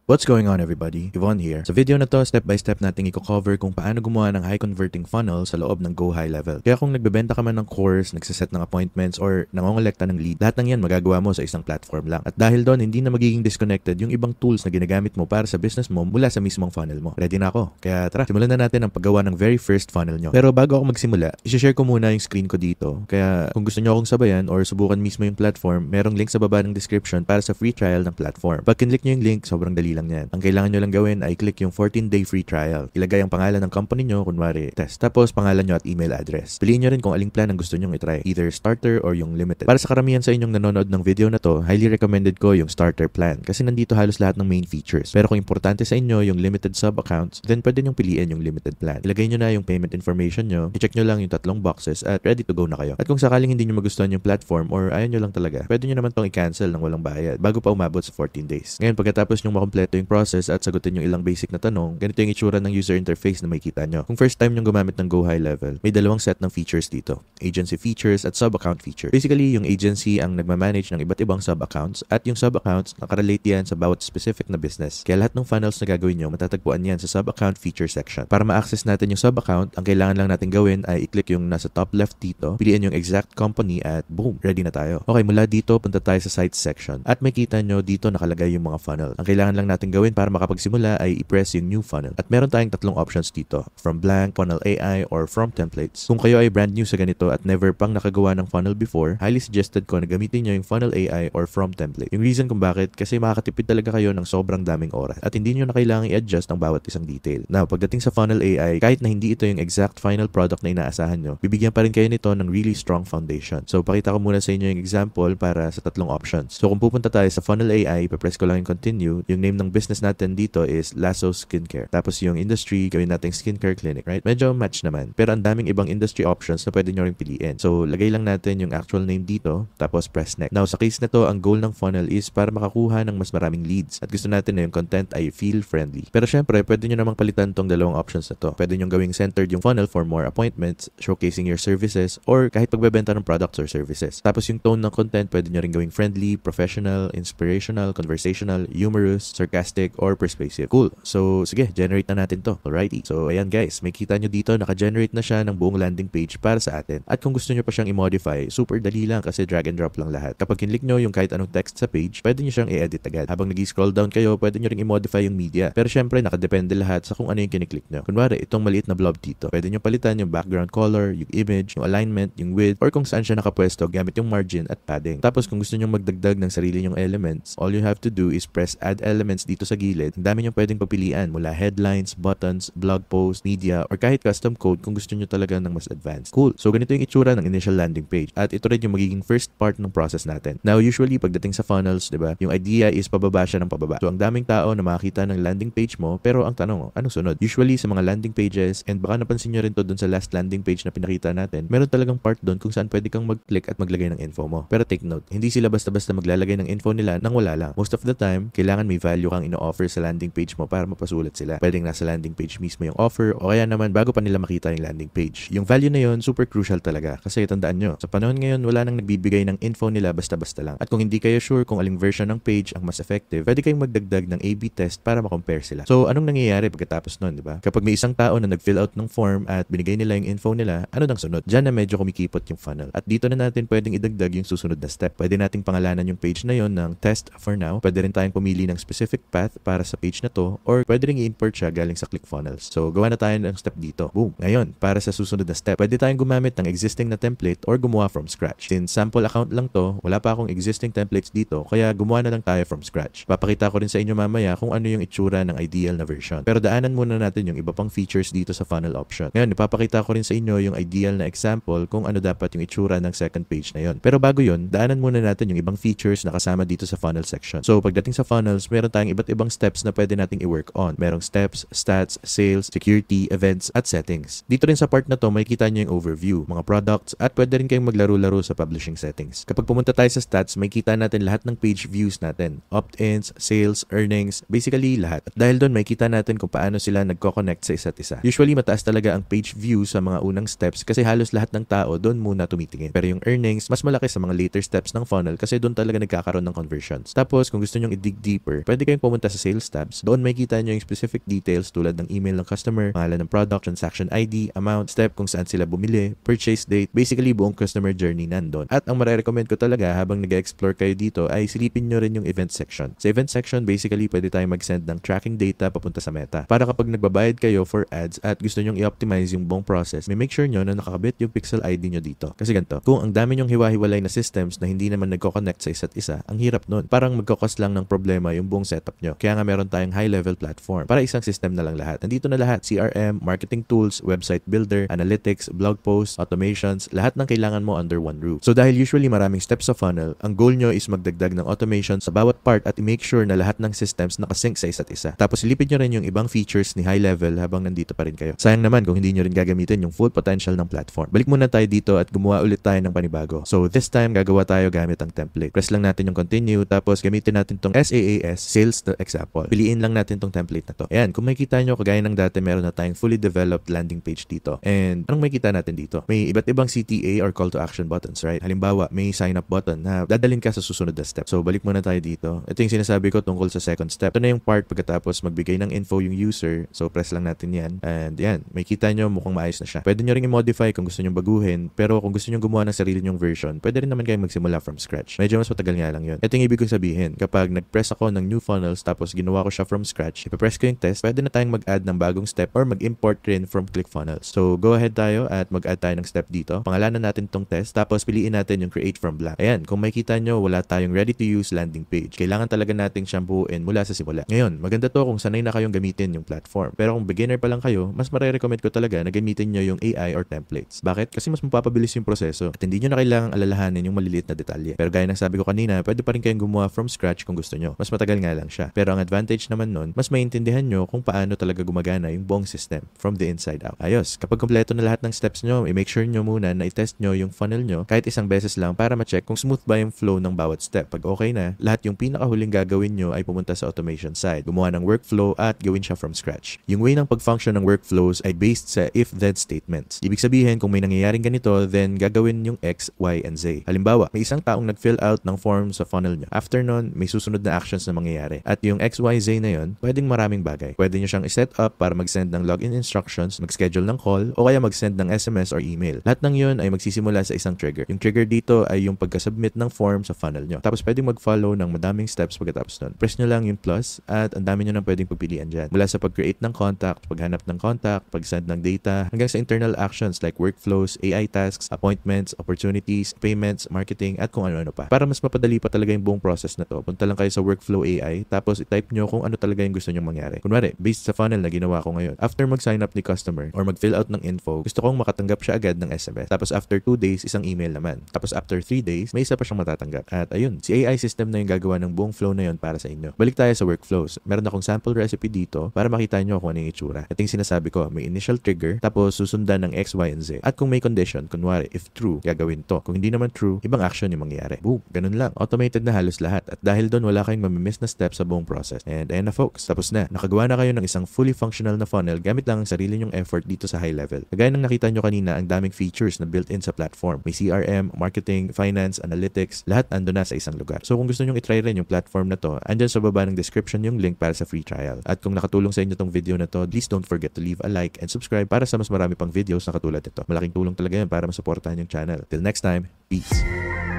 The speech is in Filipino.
What's going on everybody? Yvonne here. Sa video na to, step by step nating i-cover kung paano gumawa ng high converting funnel sa loob ng Go High Level. Kaya kung nagbebenta ka man ng course, nagsiset ng appointments, or nangongolekta ng lead, lahat ng yan magagawa mo sa isang platform lang. At dahil doon, hindi na magiging disconnected yung ibang tools na ginagamit mo para sa business mo mula sa mismong funnel mo. Ready na ako? Kaya tara, simulan na natin ang paggawa ng very first funnel nyo. Pero bago ako magsimula, i-share ko muna yung screen ko dito. Kaya kung gusto nyo akong sabayan or subukan mismo yung platform, merong link sa baba ng description para sa free trial ng platform. Pag kinlik nyo yung link, sobrang dali lang yan. Ang kailangan nyo lang gawin ay click yung 14-day free trial. Ilagay ang pangalan ng company nyo, kunwari test. Tapos pangalan nyo at email address. Piliin nyo rin kung aling plan ang gusto nyong itry. Either starter or yung limited. Para sa karamihan sa inyong nanonood ng video na to, highly recommended ko yung starter plan. Kasi nandito halos lahat ng main features. Pero kung importante sa inyo yung limited sub-accounts, then pwede nyong piliin yung limited plan. Ilagay nyo na yung payment information nyo, i-check nyo lang yung 3 boxes at ready to go na kayo. At kung sakaling hindi nyo magustuhan yung platform or ayaw nyo lang talaga, pwede nyo naman tong i-cancel ng walang bayad bago pa umabot sa 14 days. Ngayon, pagkatapos nyong makompleto yung process at sagutin yung ilang basic na tanong, ganito yung itsura ng user interface na makikita nyo. Kung first time nyong gumamit ng Go High Level, may dalawang set ng features dito. Agency features at sub-account features. Basically, yung agency ang nagmamanage ng iba't ibang sub-accounts at yung sub-accounts nakarelate yan sa bawat specific na business. Kaya lahat ng funnels na gagawin nyo, matatagpuan yan sa sub-account feature section. Para ma-access natin yung sub-account, ang kailangan lang natin gawin ay i-click yung nasa top left dito, piliin yung exact company at boom, ready na tayo. Okay, mula dito, punta tayo sa sites section. At makita nyo dito nakalagay yung mga funnel. Ang kailangan lang natin gawin para makapagsimula ay i-press yung new funnel. At meron tayong 3 options dito, from blank, funnel AI, or from templates. Kung kayo ay brand new sa ganito at never pang nakagawa ng funnel before, highly suggested ko na gamitin nyo yung funnel AI or from template. Yung reason kung bakit, kasi makakatipid talaga kayo ng sobrang daming oras at hindi nyo na kailangang i-adjust ang bawat isang detail. Now, pagdating sa funnel AI, kahit na hindi ito yung exact final product na inaasahan nyo, bibigyan pa rin kayo nito ng really strong foundation. So, pakita ko muna sa inyo yung example para sa 3 options. So, kung pupunta tayo sa funnel AI, ipapress ko lang yung continue. Yung name ng business natin dito is Lasso Skincare. Tapos yung industry, gawin natin skincare clinic, right? Medyo match naman. Pero ang daming ibang industry options na pwede nyo rin piliin. So, lagay lang natin yung actual name dito, tapos press next. Now, sa case na to, ang goal ng funnel is para makakuha ng mas maraming leads. At gusto natin na yung content ay feel friendly. Pero syempre, pwede nyo namang palitan tong dalawang options na to. Pwede nyo gawing centered yung funnel for more appointments, showcasing your services, or kahit pagbebenta ng products or services. Tapos yung tone ng content, pwede nyo rin gawing friendly, professional, inspirational, conversational, humorous, sarcastic, or persuasive. Cool. So, sige, generate na natin to. Alrighty. So, ayan guys, may kita nyo dito, naka-generate na siya ng buong landing page para sa atin. At kung gusto nyo pa siyang i-modify, super dali lang kasi drag and drop lang lahat. Kapag kinlik nyo yung kahit anong text sa page, pwede nyo siyang i-edit agad. Habang nag-scroll down kayo, pwede nyo rin i-modify yung media. Pero syempre, nakadepende lahat sa kung ano yung kiniklik nyo. Kunwari, itong maliit na blob dito. Pwede nyo palitan yung background color, yung image, yung alignment, yung width, or kung saan siya nakapwesto gamit yung margin at padding. Tapos kung gusto nyo magdagdag ng sarili nyong elements, all you have to do is press add elements dito sa gilid. Ang dami nyo pwedeng papilian mula headlines, buttons, blog post, media, or kahit custom code kung gusto nyo talaga ng mas advanced. Cool. So ganito yung itsura ng initial landing page. At ito rin yung magiging first part ng process natin. Now usually pagdating sa funnels, 'di ba? Yung idea is pababa siya ng pababa. So ang daming tao na makakita ng landing page mo, pero ang tanong, anong sunod? Usually sa mga landing pages, and baka napansin nyo rin to dun sa last landing page na pinakita natin, meron talagang part doon kung saan pwede kang mag-click at maglagay ng info mo. Pero take note, hindi sila basta-basta maglalagay ng info nila nang wala lang. Most of the time, kailangan may value kang ino-offer sa landing page mo para mapasulat sila. Pwedeng nasa landing page mismo yung offer o kaya naman bago pa nila makita yung landing page. Yung value na yun, super crucial talaga kasi tandaan nyo, sa panahon ngayon wala nang nagbibigay ng info nila basta-basta lang. At kung hindi kayo sure kung aling version ng page ang mas effective, pwede kayong magdagdag ng A/B test para ma-compare sila. So anong nangyayari pagkatapos nun, di ba? Kapag may isang tao na nag-fill out ng form at binigay nila yung info nila, ano nang sunod? Diyan na medyo kumikipot yung funnel. At dito na natin pwedeng idagdag yung susunod na step. Pwede nating pangalanan yung page na yon ng test for now. Pwede rin tayong pumili ng specific path para sa page na to or pwede rin i-import siya galing sa ClickFunnels. So gawa na tayo ng step dito. Boom. Ngayon, para sa susunod na step, pwede tayong gumamit ng existing na template or gumawa from scratch. Since sample account lang to, wala pa akong existing templates dito, kaya gumawa na lang tayo from scratch. Papakita ko rin sa inyo mamaya kung ano yung itsura ng ideal na version. Pero daanan muna natin yung iba pang features dito sa funnel option. Ngayon, ipapakita ko rin sa inyo yung ideal na example kung ano dapat yung itsura ng second page na yon. Pero bago yun, daanan muna natin yung ibang features na kasama dito sa funnel section. So pagdating sa funnels, meron tayong iba't ibang steps na pwede nating i-work on. Merong steps, stats, sales, security, events, at settings. Dito rin sa part na to, makikita nyo yung overview, mga products, at pwede rin kayong maglaro-laro sa publishing settings. Kapag pumunta tayo sa stats, makikita natin lahat ng page views natin. Opt-ins, sales, earnings, basically lahat. At dahil doon, makikita natin kung paano sila nagko-connect sa isa't isa. Usually, mataas talaga ang page view sa mga unang steps kasi halos lahat ng tao doon muna tumitingin. Pero yung earnings, mas malaki sa mga later steps ng funnel kasi doon talaga nagkakaroon ng conversions. Tapos, kung gusto nyong i-dig deeper, pwede kayong pumunta sa sales tabs. Doon may kita nyo yung specific details tulad ng email ng customer, pangalan ng product, transaction ID, amount, step kung saan sila bumili, purchase date, basically buong customer journey nandun. At ang marirecommend ko talaga habang nag-explore kayo dito ay silipin nyo rin yung event section. Sa event section, basically pwede tayong mag-send ng tracking data papunta sa Meta. Para kapag nagbabayad kayo for ads at gusto nyong i-optimize yung buong process, may make sure nyo na nakakabit yung pixel ID nyo dito. Kasi ganito, kung ang dami nyong hiwa-hiwalay na systems na hindi naman nagko-connect sa isa't isa, ang hirap nun. Parang magkakos lang ng problema yung buong setup nyo. Kaya nga meron tayong high-level platform para isang system na lang lahat. Nandito na lahat, CRM, marketing tools, website builder, analytics, blog posts, automations, lahat ng kailangan mo under one roof. So dahil usually maraming steps sa funnel, ang goal nyo is magdagdag ng automation sa bawat part at i-make sure na lahat ng systems nakasync sa isa't isa. Tapos silipin nyo rin yung ibang features ni high level habang nandito pa rin kayo. Sayang naman kung hindi nyo rin gagamitin yung full potential ng platform. Balik muna tayo dito at gumawa ulit tayo ng panibago. So this time, gagawa tayo gamit ang template. Press lang natin yung continue, tapos gamitin natin tong SaaS, sales to example. Piliin lang natin tong template na to. Ayan, kung makikita nyo, kagaya ng dati, meron na tayong fully developed landing page dito. And anong makikita natin dito? May iba't ibang CTA or call to action buttons, right? Halimbawa, may sign up button na dadalhin ka sa susunod na step. So balik muna tayo dito. Ito yung sinasabi ko tungkol sa second step. Ito na yung part pagkatapos magbigay ng info yung user. So press lang natin yan. And yan, may kita nyo mukhang maayos na siya. Pwede nyo ring i-modify kung gusto nyo baguhin. Pero kung gusto nyo gumawa ng sarili nyong version, pwede rin naman kayo magsimula from scratch. Medyo mas matagal nga lang yun. Ito yung ibig kong sabihin. Kapag nag-press ako ng new funnels tapos ginawa ko siya from scratch, ipapress ko yung test, pwede na tayong mag-add ng bagong step or mag-import rin from ClickFunnels. So go ahead tayo at mag-add tayo ng step dito. Pangalanan natin tong test tapos piliin natin yung create from blank. Ayan, kung makikita nyo, wala tayong ready to use landing page. Kailangan talaga nating siyang buuin mula sa simula. Ngayon, maganda to kung sanay na kayong gamitin yung platform. Pero kung beginner pa lang kayo, mas marirecommend ko talaga na gamitin nyo yung AI or templates. Bakit? Kasi mas mapapabilis yung proseso at hindi nyo na kailangang alalahanin yung maliliit na detalye. Pero gaya ng sabi ko kanina, pwede pa rin kayong gumawa from scratch kung gusto nyo. Mas matagal nga lang siya. Pero ang advantage naman nun, mas maintindihan nyo kung paano talaga gumagana yung buong system from the inside out. Ayos, kapag kompleto na lahat ng steps nyo, i-make sure nyo muna na i-test nyo yung funnel nyo kahit isang beses lang para ma-check kung smooth ba yung flow ng bawat step. Pag okay na, lahat yung pinakahuling gagawin nyo ay pumunta sa automation side, gumawa ng workflow at gawin siya from scratch. Yung way ng pag-function ng workflows ay based sa if-then statements. Ibig sabihin, kung may nangyayaring ganito, then gagawin yung X, Y, and Z. Halimbawa, may isang taong nag-fill out ng form sa funnel nyo. After nun, may susunod na actions na mangyayari. At yung X, Y, Z na yun, pwedeng maraming bagay. Pwede nyo siyang i-set up para mag-send ng login instructions, mag-schedule ng call, o kaya mag-send ng SMS or email. Lahat ng yun ay magsisimula sa isang trigger. Yung trigger dito ay yung pagka-submit ng form sa funnel nyo. Tapos pwedeng mag-follow ng madaming steps pagkatapos nun. Press nyo lang yung plus at ang dami nyo nang pwedeng pagpilian dyan. Mula sa pag-create ng contact, paghanap ng contact, pag-send ng data, hanggang sa internal actions like workflows, AI tasks, appointments, opportunities, payments, marketing, at kung ano-ano pa. Para mas mapadali pa talaga yung buong process na to, punta lang kayo sa Workflow AI, tapos i-type nyo kung ano talaga yung gusto nyong mangyari. Kunwari, based sa funnel na ginawa ko ngayon, after mag-sign up ni customer or mag-fill out ng info, gusto kong makatanggap siya agad ng SMS. Tapos after 2 days, isang email naman. Tapos after 3 days, may isa pa siyang matatanggap. At ayun, si AI system na yung gagawa ng buong flow na yun para sa inyo. Balik tayo sa workflows. Meron akong sample recipe dito para makita nyo kung ano yung itsura. Ito yung sinasabi ko, may initial trigger, tapos susundan ng X, Y, and Z. At kung may condition, kunwari, if true, gagawin to. Kung hindi naman true, ibang action yung mangyayari. Boom, ganun lang. Automated na halos lahat. At dahil doon, wala kayong mamimiss na steps sa buong process. And ayan na folks, tapos na. Nakagawa na kayo ng isang fully functional na funnel gamit lang ang sarili nyong effort dito sa high level. Kagaya ng nakita nyo kanina, ang daming features na built-in sa platform. May CRM, marketing, finance, analytics, lahat ando na sa isang lugar. So kung gusto nyong itry rin yung platform na to, andyan sa baba ng description yung link para sa free trial. At kung nakatulong sa inyo tong video na to, please don't forget to leave a like and subscribe para sa mas marami pang videos na katulad nito. Malaking tulong talaga yun para masuportahan yung channel. Till next time, peace!